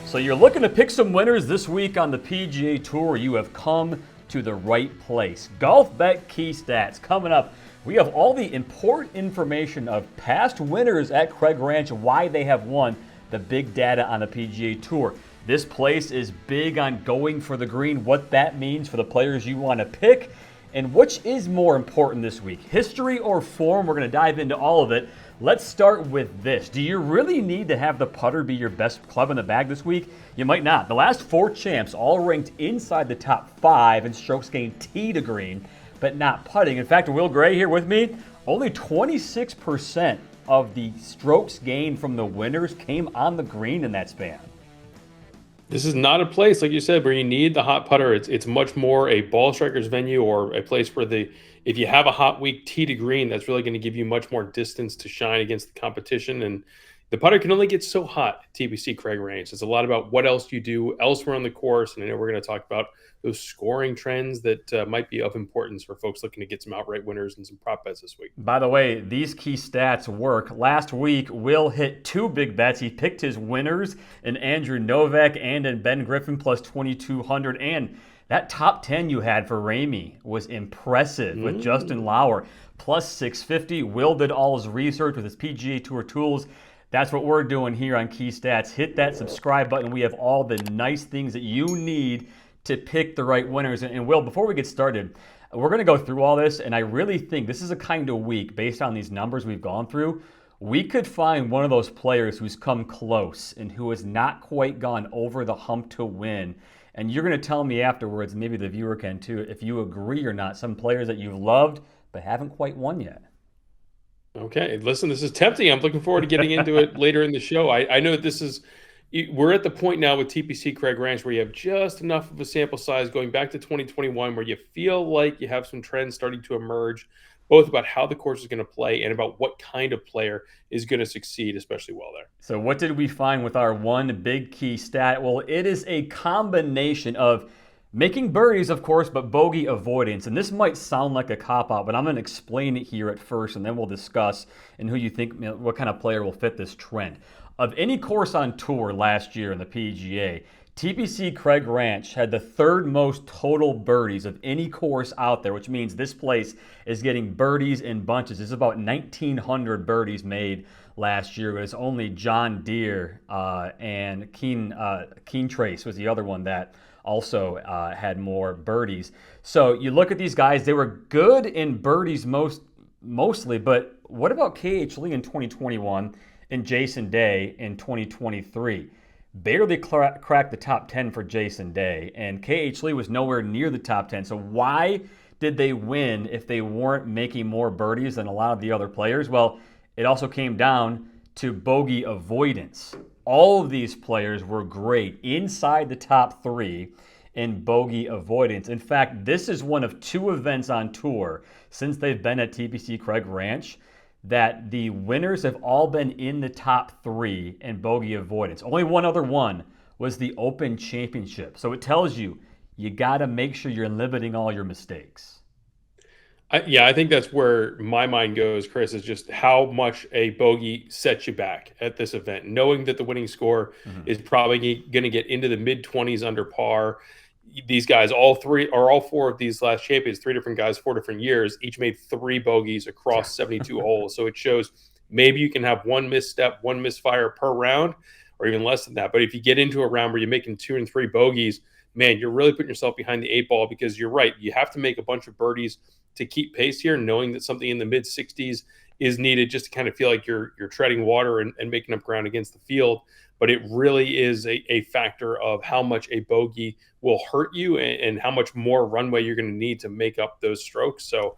So you're looking to pick some winners this week on the PGA Tour. You have come to the right place. Golfbet Key Stats coming up. We have all the important information of past winners at Craig Ranch, why they have won, the big data on the PGA Tour. This place is big on going for the green, what that means for the players you want to pick, and which is more important this week, history or form. We're going to dive into all of it. Let's start with this. Do you really need to have the putter be your best club in the bag this week? You might not. The last 4 champs all ranked inside the top 5 in strokes gained tee to green, but not putting. In fact, Will Gray here with me, only 26% of the strokes gained from the winners came on the green in that span. This is not a place, like you said, where you need the hot putter. It's much more a ball striker's venue, or a place where if you have a hot week tee to green, that's really going to give you much more distance to shine against the competition. And the putter can only get so hot at TPC Craig Ranch. It's a lot about what else you do elsewhere on the course. And I know we're going to talk about those scoring trends that might be of importance for folks looking to get some outright winners and some prop bets this week. By the way, these key stats work. Last week, Will hit 2 big bets. He picked his winners in Andrew Novak and in Ben Griffin plus 2,200. And that top 10 you had for Ramey was impressive with Justin Lauer plus 650. Will did all his research with his PGA Tour tools. That's what we're doing here on Key Stats. Hit that subscribe button. We have all the nice things that you need to pick the right winners. And Will, before we get started, we're going to go through all this, and I really think this is a kind of week, based on these numbers we've gone through, we could find one of those players who's come close and who has not quite gone over the hump to win. And you're going to tell me afterwards, maybe the viewer can too, if you agree or not, some players that you've loved but haven't quite won yet. Okay, listen, this is tempting. I'm looking forward to getting into it later in the show. I know we're at the point now with TPC Craig Ranch where you have just enough of a sample size going back to 2021 where you feel like you have some trends starting to emerge, both about how the course is going to play and about what kind of player is going to succeed especially well there. So what did we find with our one big key stat? Well, it is a combination of making birdies, of course, but bogey avoidance. And this might sound like a cop-out, but I'm going to explain it here at first, and then we'll discuss and who you think, what kind of player will fit this trend. Of any course on tour last year in the PGA, TPC Craig Ranch had the 3rd most total birdies of any course out there, which means this place is getting birdies in bunches. It's about 1,900 birdies made last year, but it's only John Deere and Keen Trace was the other one that also had more birdies. So you look at these guys, they were good in birdies mostly, but what about KH Lee in 2021 and Jason Day in 2023? Barely cracked the top 10 for Jason Day, and KH Lee was nowhere near the top 10. So why did they win if they weren't making more birdies than a lot of the other players? Well, it also came down to bogey avoidance. All of these players were great inside the top 3 in bogey avoidance. In fact, this is one of 2 events on tour since they've been at TPC Craig Ranch that the winners have all been in the top 3 in bogey avoidance. Only one other one was the Open Championship. So it tells you got to make sure you're limiting all your mistakes. I think that's where my mind goes, Chris, is just how much a bogey sets you back at this event. Knowing that the winning score is probably going to get into the mid-20s under par. These guys, all 4 of these last champions, 3 different guys, 4 different years, each made 3 bogeys across 72 holes. So it shows maybe you can have 1 misstep, 1 misfire per round, or even less than that. But if you get into a round where you're making 2 and 3 bogeys, man, you're really putting yourself behind the 8 ball, because you're right. You have to make a bunch of birdies to keep pace here, knowing that something in the mid-60s is needed just to kind of feel like you're treading water and making up ground against the field. But it really is a factor of how much a bogey will hurt you and how much more runway you're going to need to make up those strokes. So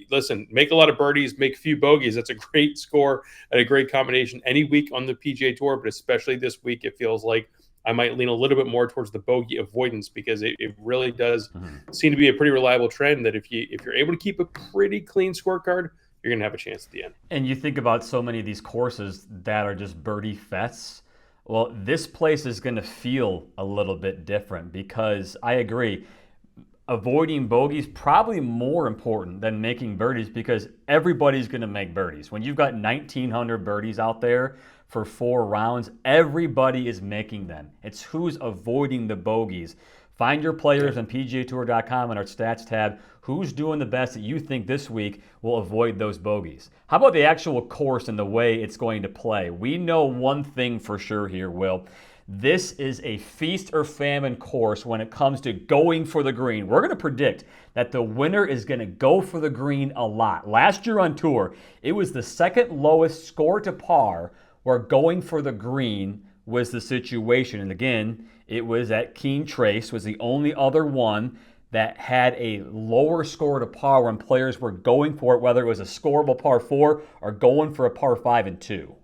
listen, make a lot of birdies, make a few bogeys. That's a great score and a great combination any week on the PGA Tour, but especially this week, it feels like I might lean a little bit more towards the bogey avoidance, because it really does seem to be a pretty reliable trend that if you're able to keep a pretty clean scorecard, you're going to have a chance at the end. And you think about so many of these courses that are just birdie fests. Well, this place is going to feel a little bit different, because I agree, avoiding bogeys probably more important than making birdies, because everybody's going to make birdies. When you've got 1,900 birdies out there for 4 rounds. Everybody is making them. It's who's avoiding the bogeys. Find your players on PGATour.com in our stats tab. Who's doing the best that you think this week will avoid those bogeys? How about the actual course and the way it's going to play? We know one thing for sure here, Will. This is a feast or famine course when it comes to going for the green. We're going to predict that the winner is going to go for the green a lot. Last year on tour, it was the second lowest score to par where going for the green was the situation. And again, it was at Keen Trace, was the only other one that had a lower score to par when players were going for it, whether it was a scoreable par 4 or going for a par 5 and 2.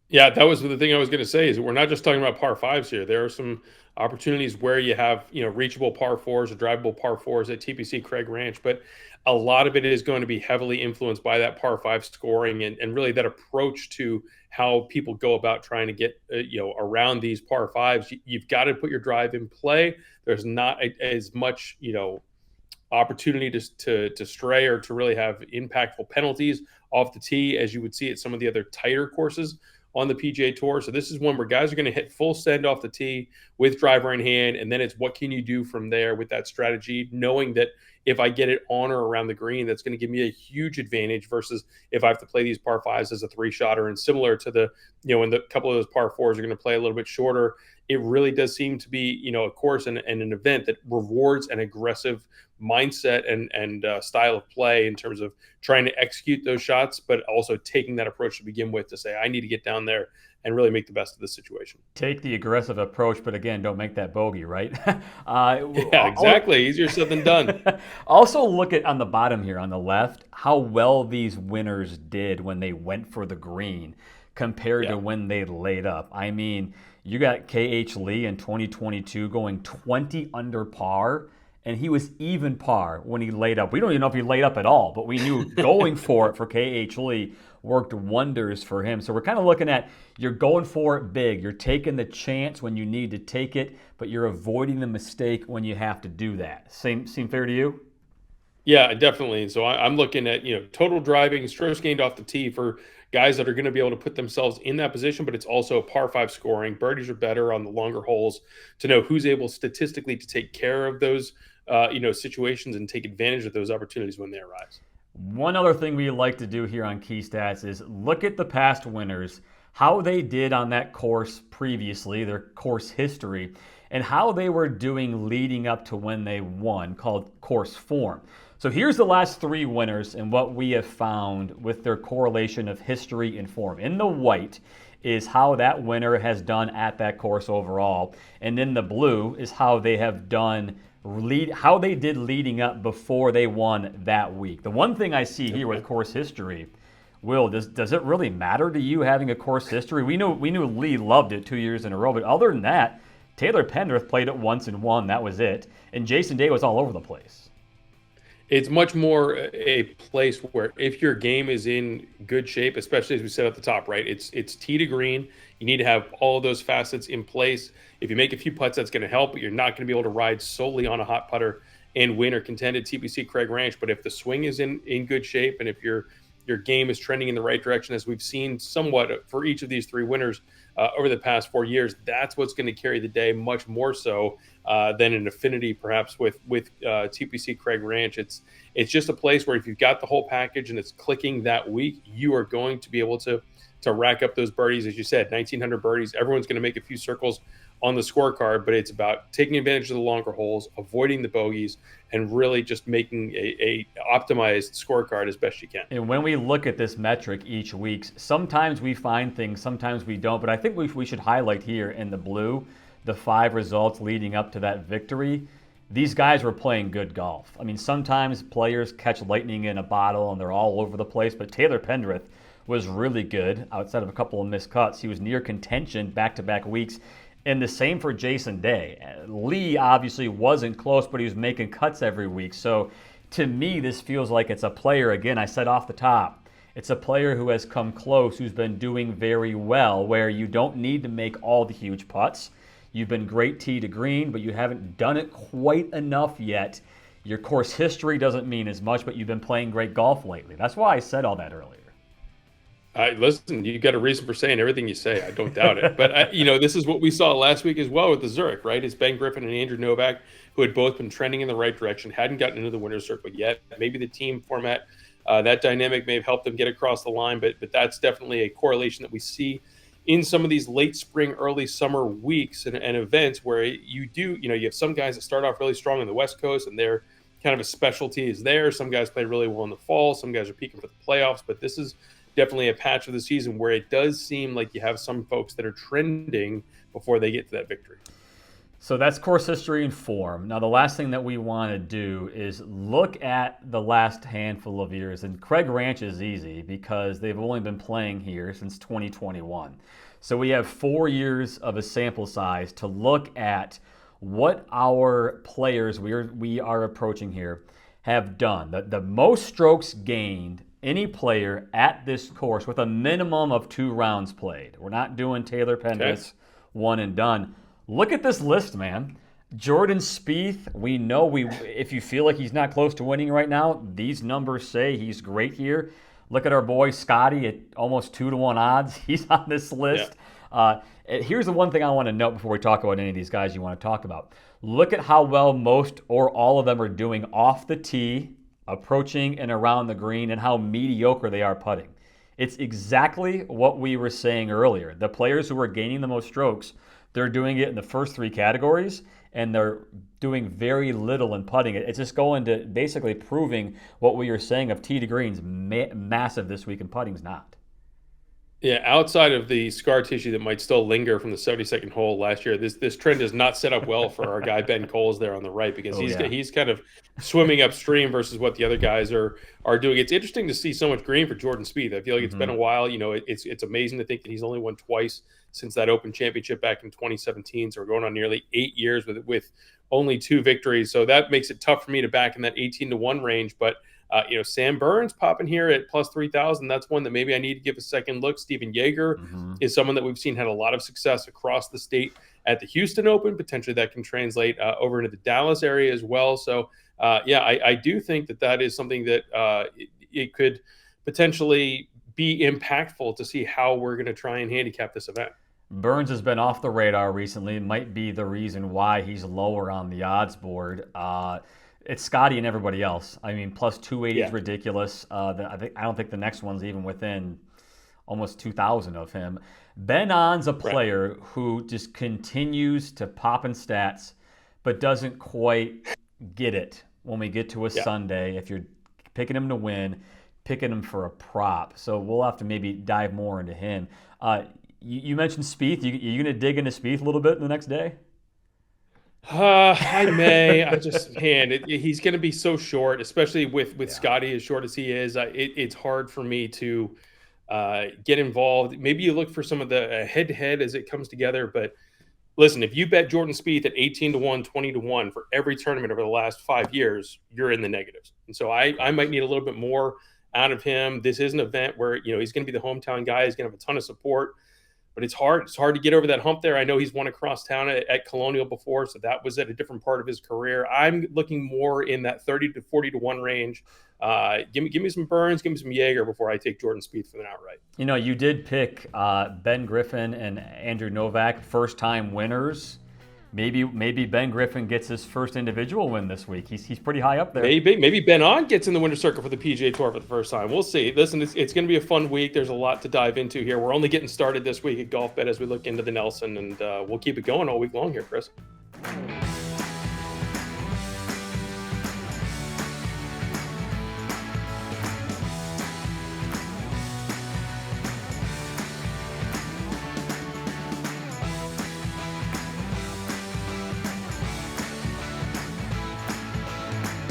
Yeah, that was the thing I was going to say is we're not just talking about par 5s here. There are some opportunities where you have, reachable par 4s or drivable par 4s at TPC Craig Ranch, but a lot of it is going to be heavily influenced by that par 5 scoring and really that approach to how people go about trying to get, around these par 5s. You've got to put your drive in play. There's not as much, opportunity to stray or to really have impactful penalties off the tee as you would see at some of the other tighter courses on the PGA Tour. So this is one where guys are going to hit full send off the tee with driver in hand, and then it's what can you do from there with that strategy, knowing that if I get it on or around the green, that's going to give me a huge advantage versus if I have to play these par 5s as a 3-shotter. And similar to the, when the couple of those par 4s are going to play a little bit shorter, it really does seem to be, a course and an event that rewards an aggressive mindset and style of play in terms of trying to execute those shots, but also taking that approach to begin with to say, I need to get down there and really make the best of the situation. Take the aggressive approach, but again, don't make that bogey, right? Yeah, exactly. Easier said than done. Also, look at on the bottom here on the left, how well these winners did when they went for the green compared to when they laid up. I mean, you got K.H. Lee in 2022 going 20 under par, and he was even par when he laid up. We don't even know if he laid up at all, but we knew going for it for K.H. Lee worked wonders for him. So we're kind of looking at you're going for it big. You're taking the chance when you need to take it, but you're avoiding the mistake when you have to do that. Seem fair to you? Yeah, definitely. So I'm looking at, total driving, strokes gained off the tee for guys that are going to be able to put themselves in that position, but it's also par 5 scoring. Birdies are better on the longer holes to know who's able statistically to take care of those, situations and take advantage of those opportunities when they arise. One other thing we like to do here on Key Stats is look at the past winners, how they did on that course previously, their course history, and how they were doing leading up to when they won, called course form. So here's the last 3 winners and what we have found with their correlation of history and form. In the white is how that winner has done at that course overall, and in the blue is how they have done how they did leading up before they won that week. The one thing I see here with course history, Will, does it really matter to you having a course history? We knew Lee loved it 2 years in a row, but other than that, Taylor Pendrith played it once and won. That was it. And Jason Day was all over the place. It's much more a place where if your game is in good shape, especially as we said at the top, right? It's tee to green. You need to have all of those facets in place. If you make a few putts, that's going to help, but you're not going to be able to ride solely on a hot putter and win or contend at TPC Craig Ranch. But if the swing is in good shape and if your game is trending in the right direction, as we've seen somewhat for each of these 3 winners over the past 4 years, that's what's going to carry the day much more so than an affinity perhaps with TPC Craig Ranch. It's just a place where if you've got the whole package and it's clicking that week, you are going to be able to rack up those birdies. As you said, 1,900 birdies. Everyone's going to make a few circles on the scorecard, but it's about taking advantage of the longer holes, avoiding the bogeys, and really just making a optimized scorecard as best you can. And when we look at this metric each week, sometimes we find things, sometimes we don't, but I think we should highlight here in the blue the 5 results leading up to that victory. These guys were playing good golf. I mean, sometimes players catch lightning in a bottle and they're all over the place, but Taylor Pendrith was really good outside of a couple of missed cuts. He was near contention back-to-back weeks. And the same for Jason Day. Lee obviously wasn't close, but he was making cuts every week. So to me, this feels like it's a player, again, I said off the top, it's a player who has come close, who's been doing very well, where you don't need to make all the huge putts. You've been great tee to green, but you haven't done it quite enough yet. Your course history doesn't mean as much, but you've been playing great golf lately. That's why I said all that earlier. Listen, you got a reason for saying everything you say. I don't doubt it. But this is what we saw last week as well with the Zurich, right? It's Ben Griffin and Andrew Novak, who had both been trending in the right direction, hadn't gotten into the winner's circle yet. Maybe the team format, that dynamic may have helped them get across the line, but that's definitely a correlation that we see in some of these late spring, early summer weeks and events where you have some guys that start off really strong on the West Coast and they're kind of a specialty is there. Some guys play really well in the fall. Some guys are peaking for the playoffs, but this is definitely a patch of the season where it does seem like you have some folks that are trending before they get to that victory. So that's course history and form. Now, the last thing that we want to do is look at the last handful of years. And Craig Ranch is easy because they've only been playing here since 2021. So we have 4 years of a sample size to look at what our players we are approaching here have done. The most strokes gained any player at this course with a minimum of 2 rounds played. We're not doing Taylor Pendrith one and done. Look at this list, man. Jordan Spieth, we know if you feel like he's not close to winning right now, these numbers say he's great here. Look at our boy Scotty at almost 2-1 odds. He's on this list. Yeah. Here's the one thing I want to note before we talk about any of these guys you want to talk about. Look at how well most or all of them are doing off the tee, approaching and around the green, and how mediocre they are putting. It's exactly what we were saying earlier. The players who are gaining the most strokes, they're doing it in the first 3 categories, and they're doing very little in putting it. It's just going to basically proving what we were saying of tee to greens, massive this week, and putting's not. Yeah, outside of the scar tissue that might still linger from the 72nd hole last year, this trend is not set up well for our guy Ben Coles there on the right because he's kind of swimming upstream versus what the other guys are doing. It's interesting to see so much green for Jordan Spieth. I feel like it's been a while. It's amazing to think that he's only won twice since that Open Championship back in 2017. So we're going on nearly 8 years with only 2 victories. So that makes it tough for me to back in that 18-1 range, but. Sam Burns popping here at plus 3,000. That's one that maybe I need to give a second look. Steven Yeager is someone that we've seen had a lot of success across the state at the Houston Open. Potentially that can translate over into the Dallas area as well. So, I do think that is something that it could potentially be impactful to see how we're going to try and handicap this event. Burns has been off the radar recently. It might be the reason why he's lower on the odds board. It's Scotty and everybody else. I mean, plus 280 is ridiculous. I don't think the next one's even within almost 2,000 of him. Ben On's a player who just continues to pop in stats, but doesn't quite get it when we get to a Sunday. If you're picking him to win, picking him for a prop. So we'll have to maybe dive more into him. You mentioned Spieth. You going to dig into Spieth a little bit in the next day? I may. He's going to be so short, especially with Scotty as short as he is. It's hard for me to get involved. Maybe you look for some of the head-to-head as it comes together. But listen, if you bet Jordan Spieth at 18-1, 20-1 for every tournament over the last 5 years, you're in the negatives. And so I might need a little bit more out of him. This is an event where he's going to be the hometown guy. He's going to have a ton of support. But it's hard. It's hard to get over that hump there. I know he's won across town at Colonial before, so that was at a different part of his career. I'm looking more in that 30 to 40-1 range. Give me some Burns, give me some Yeager before I take Jordan Spieth for an outright. You did pick Ben Griffin and Andrew Novak, first-time winners. Maybe Ben Griffin gets his first individual win this week. He's pretty high up there. Maybe Ben On gets in the winner's circle for the PGA Tour for the first time. We'll see. Listen, it's going to be a fun week. There's a lot to dive into here. We're only getting started this week at Golfbet as we look into the Nelson, and we'll keep it going all week long here, Chris.